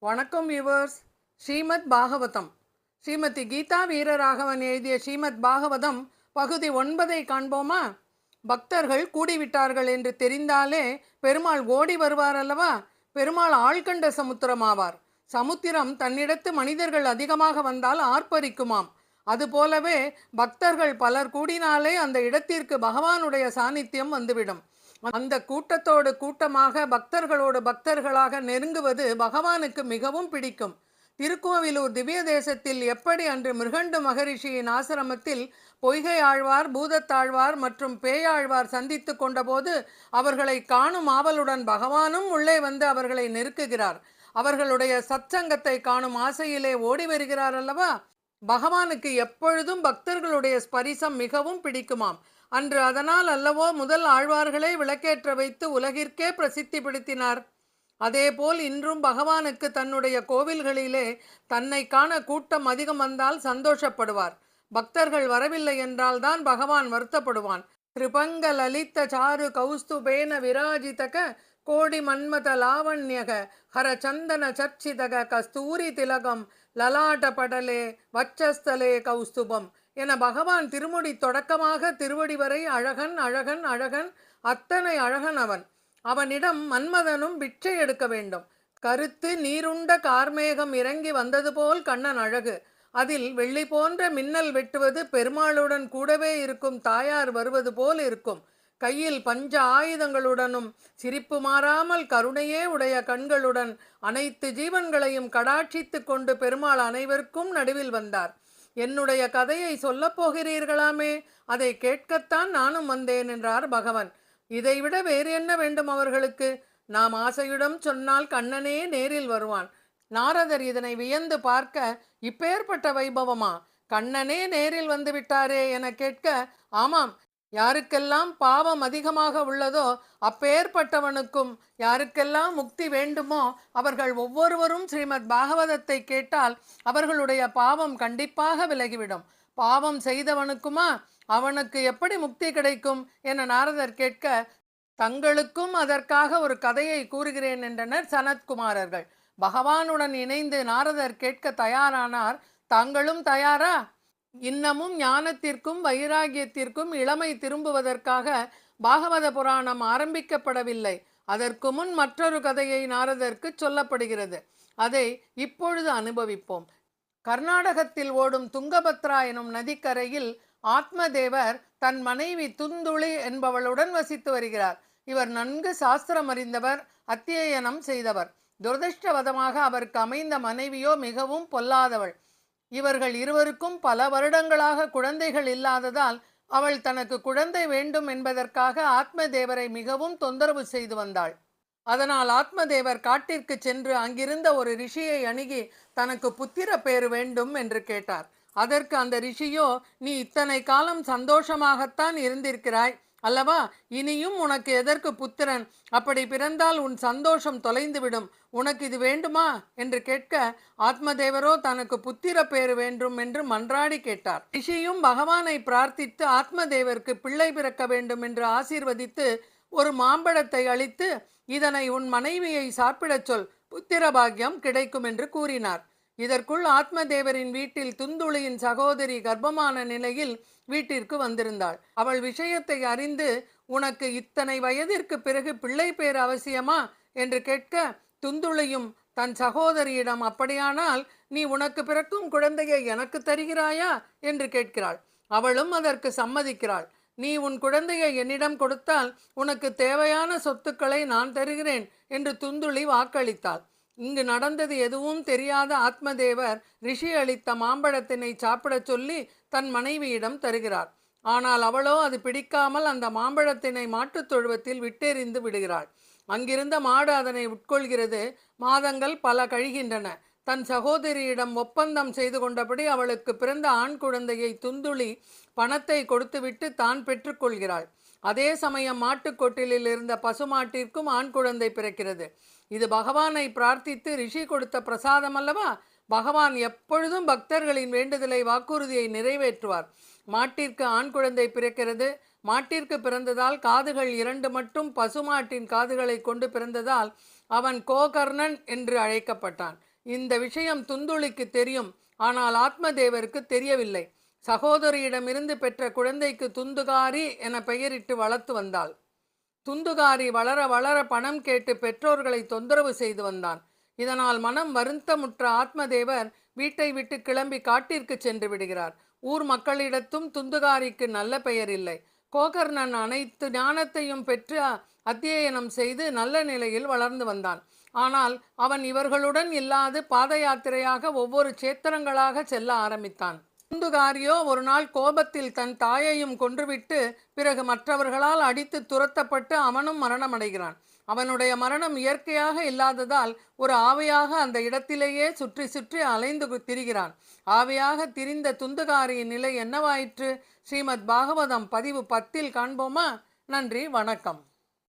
வணக்கம் வியூவர்ஸ். ஸ்ரீமத் பாகவதம். ஸ்ரீமதி கீதா வீரராகவன் எழுதிய ஸ்ரீமத் பாகவதம் பகுதி 9 காண்போமா? பக்தர்கள் கூடிவிட்டார்கள் என்று தெரிந்தாலே பெருமாள் ஓடி வருவார் அல்லவா? பெருமாள் ஆழ்கண்ட சமுத்திரமாவார். சமுத்திரம் தன்னிடத்து மனிதர்கள் அதிகமாக வந்தால் ஆர்ப்பரிக்குமாம். அதுபோலவே பக்தர்கள் பலர் கூடினாலே அந்த இடத்திற்கு பகவானுடைய சாநித்தியம் வந்துவிடும். அந்த கூட்டத்தோடு கூட்டமாக பக்தர்களோடு பக்தர்களாக நெருங்குவது பகவானுக்கு மிகவும் பிடிக்கும். திருக்கோவிலூர் திவ்ய தேசத்தில் எப்படி அன்று மிருகண்டு மகரிஷியின் ஆசிரமத்தில் பொய்கை ஆழ்வார், பூதத்தாழ்வார் மற்றும் பேயாழ்வார் சந்தித்து கொண்டபோது அவர்களை காணும் ஆவலுடன் பகவானும் உள்ளே வந்து அவர்களை நெருக்குகிறார். அவர்களுடைய சத்சங்கத்தை காணும் ஆசையிலே ஓடி வருகிறார் அல்லவா? பகவானுக்கு எப்பொழுதும் பக்தர்களுடைய ஸ்பரிசம் மிகவும் பிடிக்குமாம். அன்று அதனால் அல்லவோ முதல் ஆழ்வார்களே விளக்கேற்ற வைத்து உலகிற்கே பிரசித்தி படுத்தினார். அதேபோல் இன்றும் பகவானுக்கு தன்னுடைய கோவில்களிலே தன்னை காண கூட்டம் அதிகம் வந்தால் சந்தோஷப்படுவார். பக்தர்கள் வரவில்லை என்றால் தான் பகவான் வருத்தப்படுவான். திரிபங்க லலித சாரு கௌஸ்துபேன விராஜிதக கோடி மன்மத லாவண்யக ஹர சந்தன சர்ச்சிதக கஸ்தூரி திலகம் லலாட்ட படலே வச்சஸ்தலே கௌஸ்துபம் என பகவான் திருமுடி தொடக்கமாக திருவடி வரை அழகன் அழகன் அழகன், அத்தனை அழகன் அவன். அவனிடம் மன்மதனும் பிட்சை எடுக்க வேண்டும். கருத்து நீருண்ட கார்மேகம் இறங்கி வந்தது போல் கண்ணன் அழகு. அதில் வெள்ளி போன்ற மின்னல் வெட்டுவது பெருமாளுடன் கூடவே இருக்கும் தாயார் வருவது போல் இருக்கும். கையில் பஞ்ச ஆயுதங்களுடனும் சிரிப்பு மாறாமல் கருணையே உடைய கண்களுடன் அனைத்து ஜீவன்களையும் கடாட்சித்து கொண்டு பெருமாள் அனைவருக்கும் நடுவில் வந்தார். என்னுடைய கதையை சொல்லப் போகிறீர்களாமே, அதை கேட்கத்தான் நானும் வந்தேன் என்றார் பகவான். இதைவிட வேறு என்ன வேண்டும் அவர்களுக்கு? நாம் ஆசையுடன் சொன்னால் கண்ணனே நேரில் வருவான். நாரதர் இதனை வியந்து பார்க்க, இப்பேற்பட்ட வைபவமா? கண்ணனே நேரில் வந்து விட்டாரே என கேட்க, ஆமாம், யாருக்கெல்லாம் பாவம் அதிகமாக உள்ளதோ அப்பேற்பட்டவனுக்கும் யாருக்கெல்லாம் முக்தி வேண்டுமோ அவர்கள் ஒவ்வொருவரும் ஸ்ரீமத் பாகவதத்தை கேட்டால் அவர்களுடைய பாவம் கண்டிப்பாக விலகிவிடும். பாவம் செய்தவனுக்குமா? அவனுக்கு எப்படி முக்தி கிடைக்கும் என நாரதர் கேட்க, தங்களுக்கும் அதற்காக ஒரு கதையை கூறுகிறேன் என்றனர் சனத்குமாரர்கள். பகவானுடன் இணைந்து நாரதர் கேட்க தயாரானார். தாங்களும் தயாரா? இன்னமும் ஞானத்திற்கும் வைராகியத்திற்கும் இளமை திரும்புவதற்காக பாகவத புராணம் ஆரம்பிக்கப்படவில்லை. அதற்கு முன் மற்றொரு கதையை நாரதருக்கு சொல்லப்படுகிறது. அதை இப்பொழுது அனுபவிப்போம். கர்நாடகத்தில் ஓடும் துங்கபத்ரா எனும் நதிக்கரையில் ஆத்மதேவர் தன் மனைவி துந்துளி என்பவளுடன் வசித்து வருகிறார். இவர் நன்கு சாஸ்திரம் அறிந்தவர், அத்தியனம் செய்தவர். துரதிருஷ்டவதமாக அவருக்கு அமைந்த மனைவியோ மிகவும் பொல்லாதவள். இவர்கள் இருவருக்கும் பல வருடங்களாக குழந்தைகள் இல்லாததால் அவள் தனக்கு குழந்தை வேண்டும் என்பதற்காக ஆத்மதேவரை மிகவும் தொந்தரவு செய்து வந்தாள். அதனால் ஆத்மதேவர் காட்டிற்கு சென்று அங்கிருந்த ஒரு ரிஷியை அணுகி தனக்கு புத்திர பேறு வேண்டும் என்று கேட்டார். அதற்கு அந்த ரிஷியோ, நீ இத்தனை காலம் சந்தோஷமாகத்தான் இருந்திருக்கிறாய் அல்லவா? இனியும் உனக்கு எதற்கு புத்திரன்? அப்படி பிறந்தால் உன் சந்தோஷம் தொலைந்துவிடும். உனக்கு இது வேண்டுமா என்று கேட்க, ஆத்மதேவரோ தனக்கு புத்திர பேறு வேண்டும் என்று மன்றாடி கேட்டார். ரிஷியும் பகவானை பிரார்த்தித்து ஆத்மதேவருக்கு பிள்ளை பிறக்க வேண்டும் என்று ஆசீர்வதித்து ஒரு மாம்பழத்தை அளித்து, இதனை உன் மனைவியை சாப்பிடச் சொல், புத்திர பாக்கியம் கிடைக்கும் என்று கூறினார். இதற்குள் ஆத்மதேவரின் வீட்டில் துந்துளியின் சகோதரி கர்ப்பமான நிலையில் வீட்டிற்கு வந்திருந்தாள். அவள் விஷயத்தை அறிந்து, உனக்கு இத்தனை வயதிற்கு பிறகு பிள்ளை பேர் அவசியமா என்று கேட்க, துந்துளியும் தன் சகோதரியிடம், அப்படியானால் நீ உனக்கு பிறக்கும் குழந்தையை எனக்கு தருகிறாயா என்று கேட்கிறாள். அவளும் அதற்கு சம்மதிக்கிறாள். நீ உன் குழந்தையை என்னிடம் கொடுத்தால் உனக்கு தேவையான சொத்துக்களை நான் தருகிறேன் என்று துந்துளி வாக்களித்தாள். இங்கு நடந்தது எதுவும் தெரியாத ஆத்மதேவர் ரிஷி அளித்த மாம்பழத்தினை சாப்பிடச் சொல்லி தன் மனைவியிடம் தருகிறார். ஆனால் அவளோ அது பிடிக்காமல் அந்த மாம்பழத்தினை மாட்டுத் தொழுவத்தில் விட்டெறிந்து விடுகிறாள். அங்கிருந்த மாடு அதனை உட்கொள்கிறது. மாதங்கள் பல கழிகின்றன. தன் சகோதரியிடம் ஒப்பந்தம் செய்து கொண்டபடி அவளுக்கு பிறந்த ஆண் குழந்தையை துந்துளி பணத்தை கொடுத்துவிட்டு தான் பெற்றுக்கொள்கிறாள். அதே சமயம் மாட்டுக்கொட்டிலில் இருந்த பசுமாட்டிற்கும் ஆண் குழந்தை பிறக்கிறது. இது பகவானை பிரார்த்தித்து ரிஷி கொடுத்த பிரசாதம் அல்லவா? பகவான் எப்பொழுதும் பக்தர்களின் வேண்டுதலை, வாக்குறுதியை நிறைவேற்றுவார். மாட்டிற்கு ஆண் குழந்தை பிறக்கிறது. மாட்டிற்கு பிறந்ததால் காதுகள் 2 மட்டும் பசுமாட்டின் காதுகளை கொண்டு பிறந்ததால் அவன் கோகர்ணன் என்று அழைக்கப்பட்டான். இந்த விஷயம் துந்துளிக்கு தெரியும். ஆனால் ஆத்மதேவருக்கு தெரியவில்லை. சகோதரியிடமிருந்து பெற்ற குழந்தைக்கு துந்துகாரி என பெயரிட்டு வளர்த்து வந்தாள். துந்துகாரி வளர வளர பணம் கேட்டு பெற்றோர்களை தொந்தரவு செய்து வந்தான். இதனால் மனம் வருத்தமுற்ற ஆத்மதேவர் வீட்டை விட்டு கிளம்பி காட்டிற்கு சென்று விடுகிறார். ஊர் மக்களிடத்தும் துந்துகாரிக்கு நல்ல பெயர் இல்லை. கோகர்ணன் அனைத்து ஞானத்தையும் பெற்று அத்தியனம் செய்து நல்ல நிலையில் வளர்ந்து வந்தான். ஆனால் அவன் இவர்களுடன் இல்லாது பாத யாத்திரையாக ஒவ்வொரு சேத்திரங்களாக செல்ல ஆரம்பித்தான். துந்துகாரியோ ஒரு நாள் கோபத்தில் தன் தாயையும் கொன்றுவிட்டு பிறகு மற்றவர்களால் அடித்து துரத்தப்பட்டு அவனும் மரணமடைகிறான். அவனுடைய மரணம் இயற்கையாக இல்லாததால் ஒரு ஆவியாக அந்த இடத்திலேயே சுற்றி சுற்றி அலைந்து திரிகிறான். ஆவியாக திரிந்த துந்துகாரியின் நிலை என்னவாயிற்று? ஸ்ரீமத் பாகவதம் பதிவு 10 காண்போமா? நன்றி, வணக்கம்.